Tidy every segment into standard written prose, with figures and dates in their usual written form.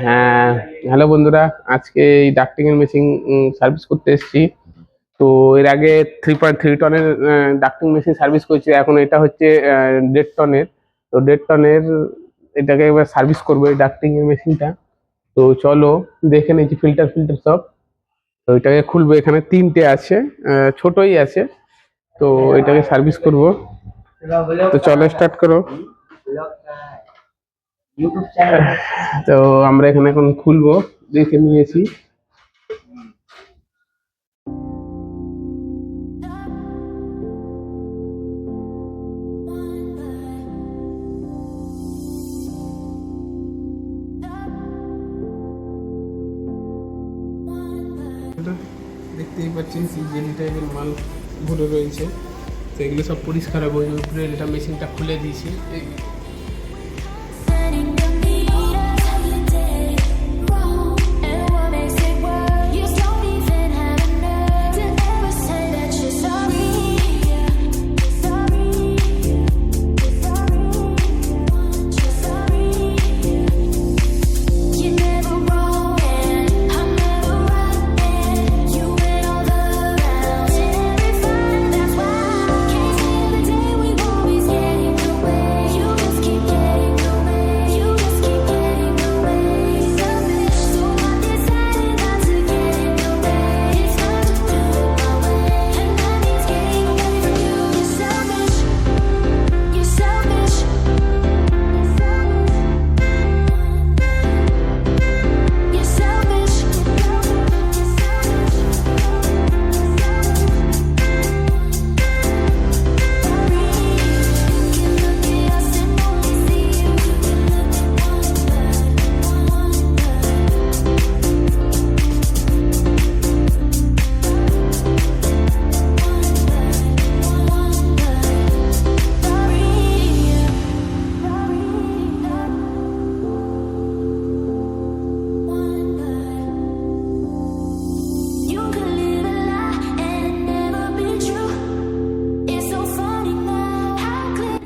হ্যাঁ, হ্যালো বন্ধুরা, আজকে এই ডাক্টিং এর মেশিন সার্ভিস করতে এসেছি। তো এর আগে 3.3 টনের ডাক্টিং মেশিন সার্ভিস করেছি। এখন এটা হচ্ছে 1.5 টনের। তো 1.5 টনের এটাকে এবার সার্ভিস করবো এই ডাক্টিং এর মেশিনটা। তো চলো দেখে নিচ্ছি ফিল্টার সব। তো এটাকে খুলবো, এখানে 3টে আছে, ছোটই আছে। তো এটাকে সার্ভিস করব। তো চলো স্টার্ট করো। তো আমরা এখানে এখন খুলবো, দেখে নিয়েছি। দেখতেই পাচ্ছেন কি জেলি টাইপের মাল ভরে রয়েছে। তো এগুলো সব পরিষ্কার হবে। উপরে এটা মেশিনটা খুলে দিয়েছি।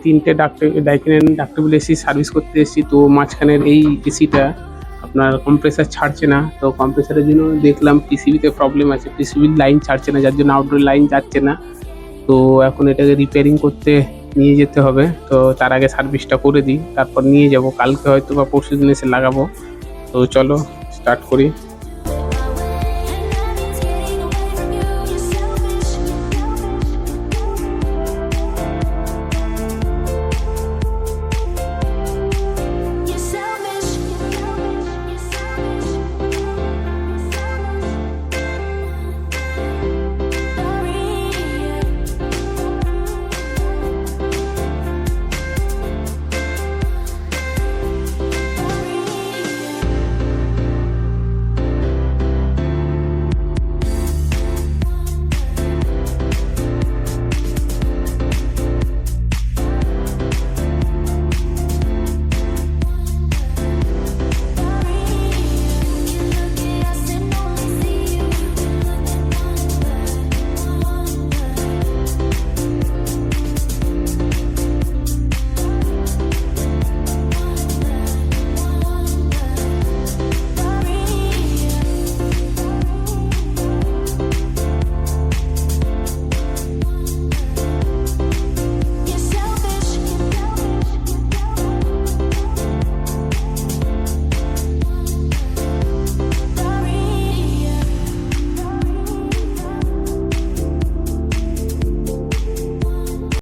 তিনটে ডাইকিন ডাক্টেবল এসি সার্ভিস করতে এসেছি। তো মাঝখানের এই এসিটা আপনার কম্প্রেসার ছাড়ছে না। তো কম্প্রেসারের জন্য দেখলাম পিসিবিতে প্রবলেম আছে, পিসিবির লাইন ছাড়ছে না, যার জন্য আউটডোর লাইন যাচ্ছে না। তো এখন এটাকে রিপেয়ারিং করতে নিয়ে যেতে হবে। তো তার আগে সার্ভিসটা করে দিই, তারপর নিয়ে যাব। কালকে হয়তো বা পরশু দিন এসে লাগাবো। তো চলো স্টার্ট করি।